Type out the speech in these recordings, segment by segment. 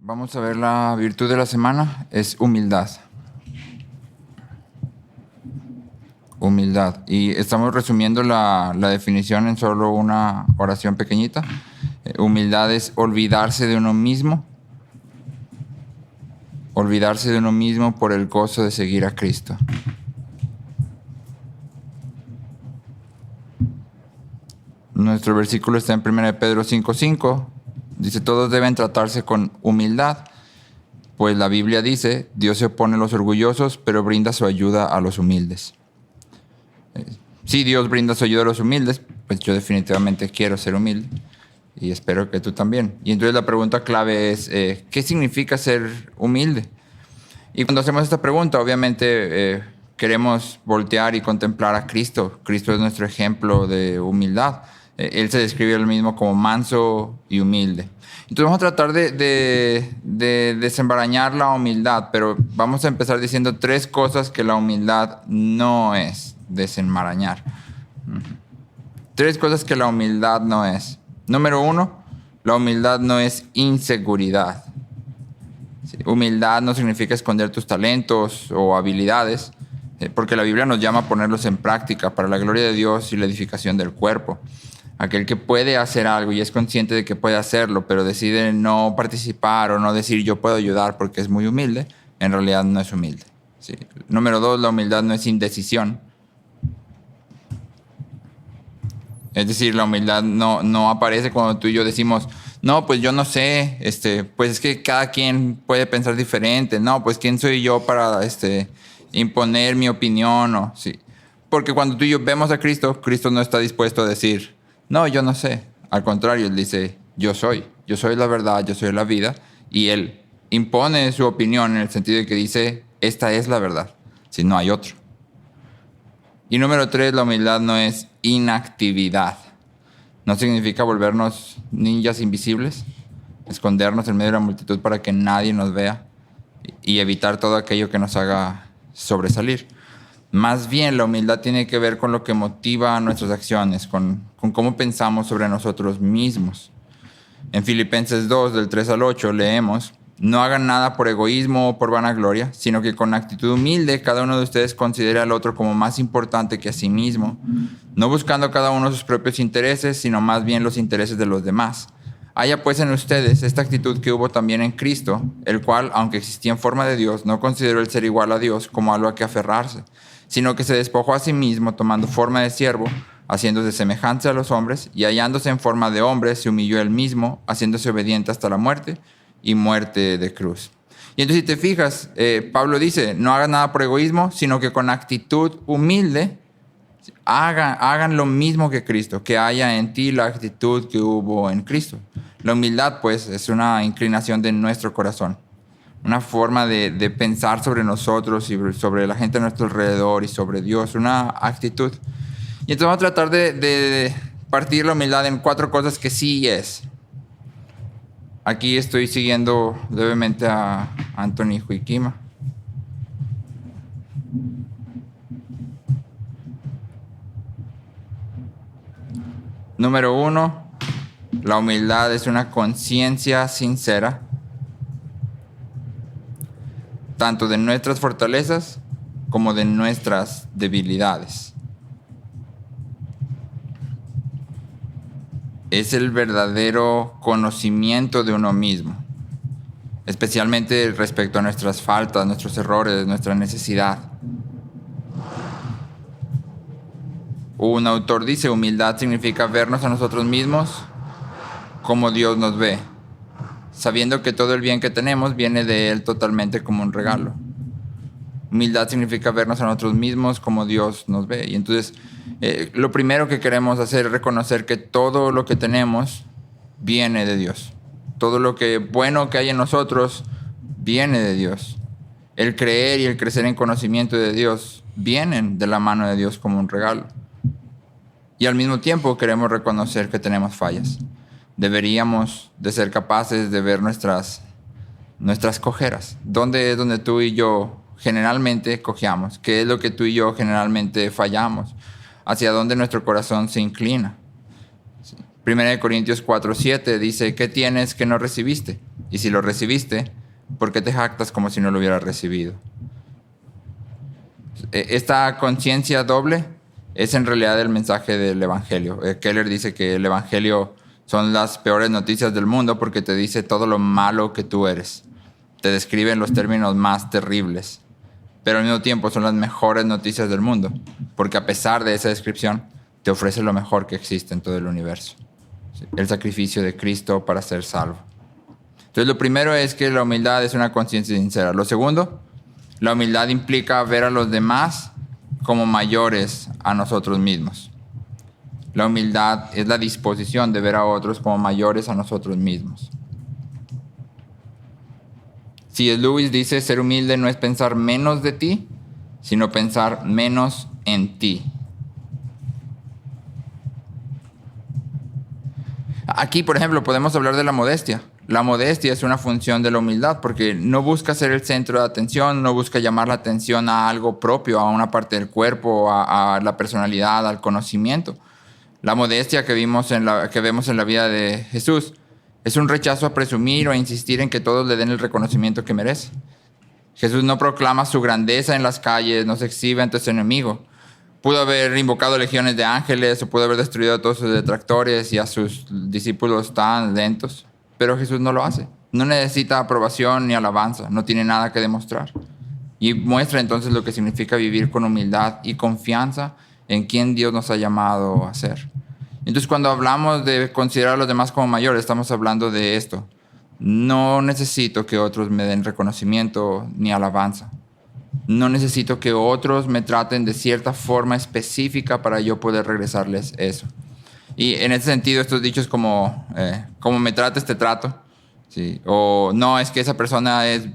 Vamos a ver la virtud de la semana, es humildad. Humildad. Y estamos resumiendo la definición en solo una oración pequeñita. Humildad es olvidarse de uno mismo. Olvidarse de uno mismo por el gozo de seguir a Cristo. Nuestro versículo está en 1 Pedro 5:5. Dice, todos deben tratarse con humildad, pues la Biblia dice, Dios se opone a los orgullosos, pero brinda su ayuda a los humildes. Si Dios brinda su ayuda a los humildes, pues yo definitivamente quiero ser humilde y espero que tú también. Y entonces la pregunta clave es, ¿qué significa ser humilde? Y cuando hacemos esta pregunta, obviamente queremos voltear y contemplar a Cristo. Cristo es nuestro ejemplo de humildad. Él se describe él mismo como manso y humilde. Entonces vamos a tratar de desembarañar la humildad, pero vamos a empezar diciendo 3 cosas que la humildad no es desenmarañar. 3 cosas que la humildad no es. Número 1, la humildad no es inseguridad. Sí, humildad no significa esconder tus talentos o habilidades, porque la Biblia nos llama a ponerlos en práctica para la gloria de Dios y la edificación del cuerpo. Aquel que puede hacer algo y es consciente de que puede hacerlo, pero decide no participar o no decir yo puedo ayudar porque es muy humilde, en realidad no es humilde. Sí. Número 2, la humildad no es indecisión. Es decir, la humildad no aparece cuando tú y yo decimos, no, pues yo no sé, pues es que cada quien puede pensar diferente, no, pues quién soy yo para imponer mi opinión, o, sí. Porque cuando tú y yo vemos a Cristo, Cristo no está dispuesto a decir, no, yo no sé. Al contrario, Él dice, yo soy la verdad, yo soy la vida. Y Él impone su opinión en el sentido de que dice, esta es la verdad, si no hay otro. Y número 3, la humildad no es inactividad. No significa volvernos ninjas invisibles, escondernos en medio de la multitud para que nadie nos vea y evitar todo aquello que nos haga sobresalir. Más bien, la humildad tiene que ver con lo que motiva nuestras acciones, con cómo pensamos sobre nosotros mismos. En Filipenses 2, del 3 al 8, leemos, no hagan nada por egoísmo o por vanagloria, sino que con actitud humilde cada uno de ustedes considere al otro como más importante que a sí mismo, no buscando cada uno sus propios intereses, sino más bien los intereses de los demás. Haya pues en ustedes esta actitud que hubo también en Cristo, el cual, aunque existía en forma de Dios, no consideró el ser igual a Dios como algo a que aferrarse, sino que se despojó a sí mismo tomando forma de siervo, haciéndose semejante a los hombres, y hallándose en forma de hombre, se humilló él mismo, haciéndose obediente hasta la muerte y muerte de cruz. Y entonces si te fijas, Pablo dice, no hagan nada por egoísmo, sino que con actitud humilde, hagan lo mismo que Cristo, que haya en ti la actitud que hubo en Cristo. La humildad, pues, es una inclinación de nuestro corazón. Una forma de pensar sobre nosotros y sobre la gente a nuestro alrededor y sobre Dios, una actitud. Y entonces vamos a tratar de partir la humildad en 4 cosas que sí es. Aquí estoy siguiendo levemente a Anthony Huikima. Número 1, la humildad es una conciencia sincera tanto de nuestras fortalezas como de nuestras debilidades. Es el verdadero conocimiento de uno mismo, especialmente respecto a nuestras faltas, nuestros errores, nuestra necesidad. Un autor dice, humildad significa vernos a nosotros mismos como Dios nos ve, sabiendo que todo el bien que tenemos viene de Él totalmente como un regalo. Humildad significa vernos a nosotros mismos como Dios nos ve. Y entonces, lo primero que queremos hacer es reconocer que todo lo que tenemos viene de Dios. Todo lo que bueno que hay en nosotros viene de Dios. El creer y el crecer en conocimiento de Dios vienen de la mano de Dios como un regalo. Y al mismo tiempo queremos reconocer que tenemos fallas. Deberíamos de ser capaces de ver nuestras cojeras. ¿Dónde es donde tú y yo generalmente cojeamos? ¿Qué es lo que tú y yo generalmente fallamos? ¿Hacia dónde nuestro corazón se inclina? 1 Corintios 4:7 dice, ¿qué tienes que no recibiste? Y si lo recibiste, ¿por qué te jactas como si no lo hubieras recibido? Esta conciencia doble es en realidad el mensaje del Evangelio. Keller dice que el Evangelio son las peores noticias del mundo porque te dice todo lo malo que tú eres. Te describe en los términos más terribles. Pero al mismo tiempo son las mejores noticias del mundo, porque a pesar de esa descripción, te ofrece lo mejor que existe en todo el universo. El sacrificio de Cristo para ser salvo. Entonces, lo primero es que la humildad es una conciencia sincera. Lo segundo, la humildad implica ver a los demás como mayores a nosotros mismos. La humildad es la disposición de ver a otros como mayores a nosotros mismos. C.S. Lewis dice, ser humilde no es pensar menos de ti, sino pensar menos en ti. Aquí, por ejemplo, podemos hablar de la modestia. La modestia es una función de la humildad porque no busca ser el centro de atención, no busca llamar la atención a algo propio, a una parte del cuerpo, a la personalidad, al conocimiento. La modestia que vemos en la vida de Jesús es un rechazo a presumir o a insistir en que todos le den el reconocimiento que merece. Jesús no proclama su grandeza en las calles, no se exhibe ante su enemigo. Pudo haber invocado legiones de ángeles o pudo haber destruido a todos sus detractores y a sus discípulos tan lentos. Pero Jesús no lo hace. No necesita aprobación ni alabanza. No tiene nada que demostrar. Y muestra entonces lo que significa vivir con humildad y confianza en quien Dios nos ha llamado a ser. Entonces, cuando hablamos de considerar a los demás como mayores, estamos hablando de esto. No necesito que otros me den reconocimiento ni alabanza. No necesito que otros me traten de cierta forma específica para yo poder regresarles eso. Y en ese sentido, estos dichos como me trates, te trato. ¿Sí? O no, es que esa persona es,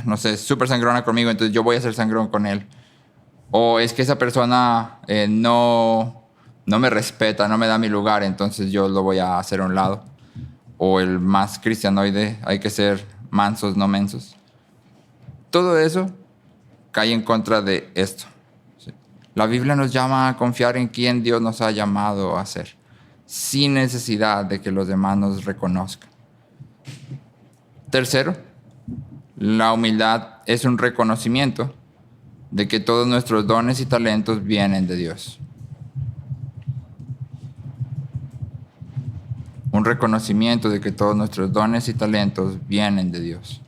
no sé, súper sangrona conmigo, entonces yo voy a ser sangrón con él. O es que esa persona no me respeta, no me da mi lugar, entonces yo lo voy a hacer a un lado. O el más cristianoide, hay que ser mansos, no mensos. Todo eso cae en contra de esto. ¿Sí? La Biblia nos llama a confiar en quien Dios nos ha llamado a ser, sin necesidad de que los demás nos reconozcan. Tercero, la humildad es un reconocimiento de que todos nuestros dones y talentos vienen de Dios. Un reconocimiento de que todos nuestros dones y talentos vienen de Dios.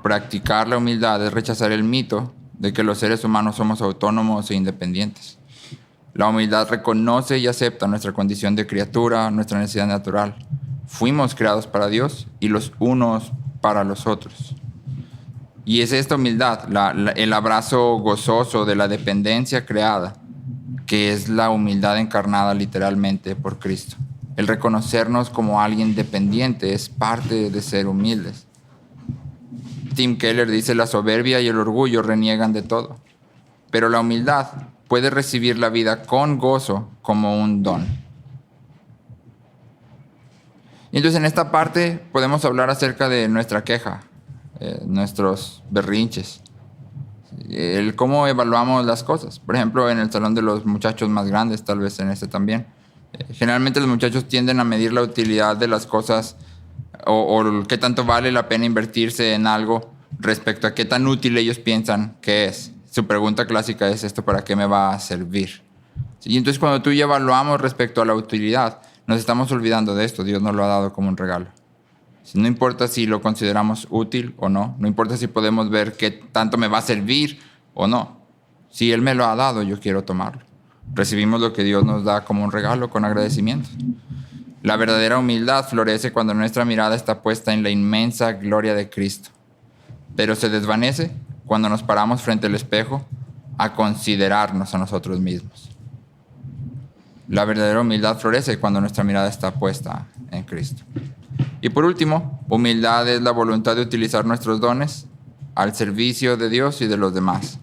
Practicar la humildad es rechazar el mito de que los seres humanos somos autónomos e independientes. La humildad reconoce y acepta nuestra condición de criatura, nuestra necesidad natural. Fuimos creados para Dios y los unos para los otros. Y es esta humildad, el abrazo gozoso de la dependencia creada, que es la humildad encarnada literalmente por Cristo. El reconocernos como alguien dependiente es parte de ser humildes. Tim Keller dice, la soberbia y el orgullo reniegan de todo, pero la humildad puede recibir la vida con gozo como un don. Y entonces en esta parte podemos hablar acerca de nuestra queja, nuestros berrinches, el cómo evaluamos las cosas. Por ejemplo, en el salón de los muchachos más grandes, tal vez en este también. Generalmente los muchachos tienden a medir la utilidad de las cosas o qué tanto vale la pena invertirse en algo respecto a qué tan útil ellos piensan que es. Su pregunta clásica es, ¿esto para qué me va a servir? Y entonces cuando tú y yo evaluamos respecto a la utilidad, nos estamos olvidando de esto. Dios nos lo ha dado como un regalo. No importa si lo consideramos útil o no, no importa si podemos ver qué tanto me va a servir o no. Si Él me lo ha dado, yo quiero tomarlo. Recibimos lo que Dios nos da como un regalo con agradecimiento. La verdadera humildad florece cuando nuestra mirada está puesta en la inmensa gloria de Cristo, pero se desvanece cuando nos paramos frente al espejo a considerarnos a nosotros mismos. La verdadera humildad florece cuando nuestra mirada está puesta en Cristo. Y por último, humildad es la voluntad de utilizar nuestros dones al servicio de Dios y de los demás.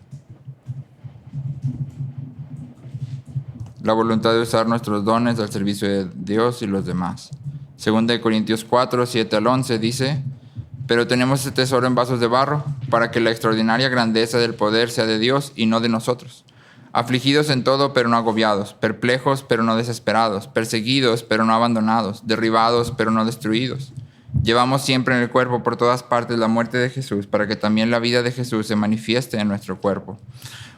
La voluntad de usar nuestros dones al servicio de Dios y los demás. Segunda de Corintios 4, 7 al 11 dice, pero tenemos este tesoro en vasos de barro para que la extraordinaria grandeza del poder sea de Dios y no de nosotros. afligidos en todo, pero no agobiados, perplejos, pero no desesperados, perseguidos, pero no abandonados, derribados, pero no destruidos. Llevamos siempre en el cuerpo por todas partes la muerte de Jesús, para que también la vida de Jesús se manifieste en nuestro cuerpo.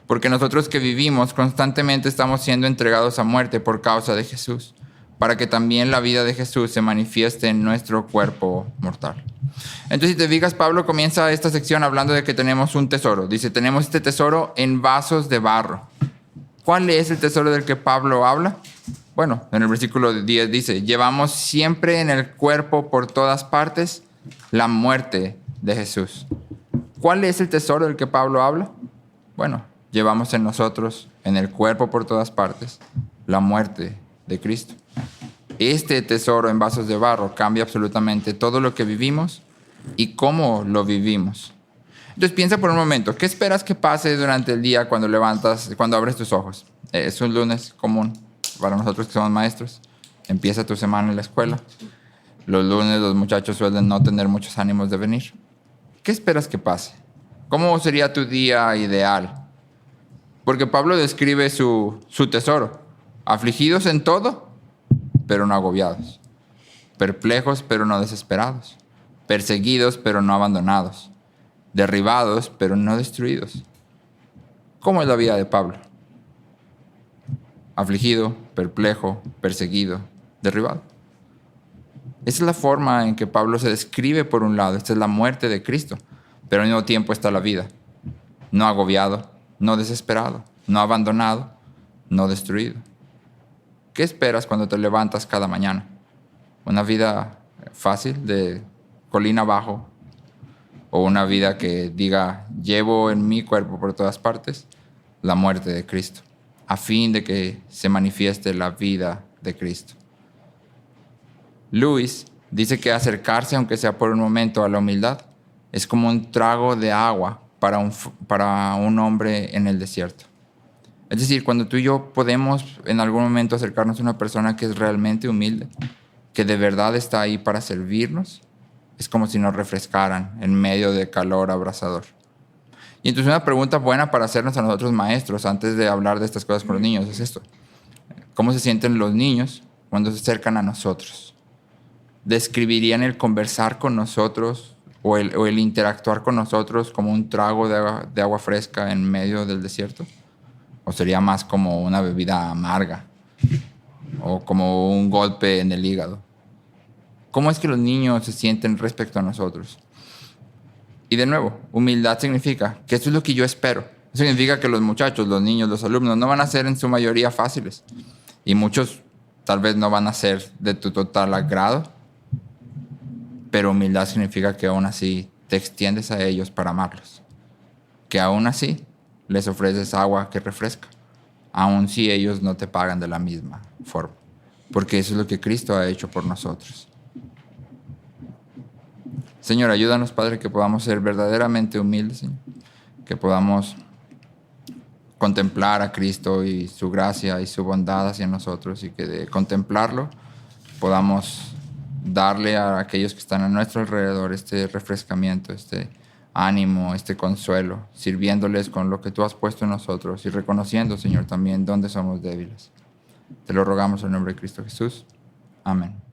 Porque nosotros que vivimos constantemente estamos siendo entregados a muerte por causa de Jesús, para que también la vida de Jesús se manifieste en nuestro cuerpo mortal. Entonces, si te fijas, Pablo comienza esta sección hablando de que tenemos un tesoro. Dice, tenemos este tesoro en vasos de barro. ¿Cuál es el tesoro del que Pablo habla? Bueno, en el versículo 10 dice, llevamos siempre en el cuerpo por todas partes la muerte de Jesús. ¿Cuál es el tesoro del que Pablo habla? Bueno, llevamos en nosotros, en el cuerpo por todas partes, la muerte de Cristo. Este tesoro en vasos de barro cambia absolutamente todo lo que vivimos y cómo lo vivimos. Entonces piensa por un momento, ¿qué esperas que pase durante el día cuando abres tus ojos? Es un lunes común para nosotros que somos maestros. Empieza tu semana en la escuela. Los lunes los muchachos suelen no tener muchos ánimos de venir. ¿Qué esperas que pase? ¿Cómo sería tu día ideal? Porque Pablo describe su tesoro. Afligidos en todo, pero no agobiados. Perplejos, pero no desesperados. Perseguidos, pero no abandonados. Derribados, pero no destruidos. ¿Cómo es la vida de Pablo? Afligido, perplejo, perseguido, derribado. Esa es la forma en que Pablo se describe por un lado. Esta es la muerte de Cristo, pero al mismo tiempo está la vida. No agobiado, no desesperado, no abandonado, no destruido. ¿Qué esperas cuando te levantas cada mañana? ¿Una vida fácil de colina abajo? ¿O una vida que diga, llevo en mi cuerpo por todas partes la muerte de Cristo, a fin de que se manifieste la vida de Cristo? Lewis dice que acercarse, aunque sea por un momento, a la humildad es como un trago de agua para un hombre en el desierto. Es decir, cuando tú y yo podemos en algún momento acercarnos a una persona que es realmente humilde, que de verdad está ahí para servirnos, es como si nos refrescaran en medio de calor abrasador. Y entonces una pregunta buena para hacernos a nosotros maestros antes de hablar de estas cosas con los niños es esto. ¿Cómo se sienten los niños cuando se acercan a nosotros? ¿Describirían el conversar con nosotros o el interactuar con nosotros como un trago de agua fresca en medio del desierto? ¿O sería más como una bebida amarga? ¿O como un golpe en el hígado? ¿Cómo es que los niños se sienten respecto a nosotros? Y de nuevo, humildad significa que eso es lo que yo espero. Eso significa que los muchachos, los niños, los alumnos no van a ser en su mayoría fáciles. Y muchos tal vez no van a ser de tu total agrado. Pero humildad significa que aún así te extiendes a ellos para amarlos. Que aún así les ofreces agua que refresca, aun si ellos no te pagan de la misma forma. Porque eso es lo que Cristo ha hecho por nosotros. Señor, ayúdanos, Padre, que podamos ser verdaderamente humildes, Señor. Que podamos contemplar a Cristo y su gracia y su bondad hacia nosotros, y que de contemplarlo podamos darle a aquellos que están a nuestro alrededor este refrescamiento, este ánimo, este consuelo, sirviéndoles con lo que tú has puesto en nosotros y reconociendo, Señor, también dónde somos débiles. Te lo rogamos en el nombre de Cristo Jesús. Amén.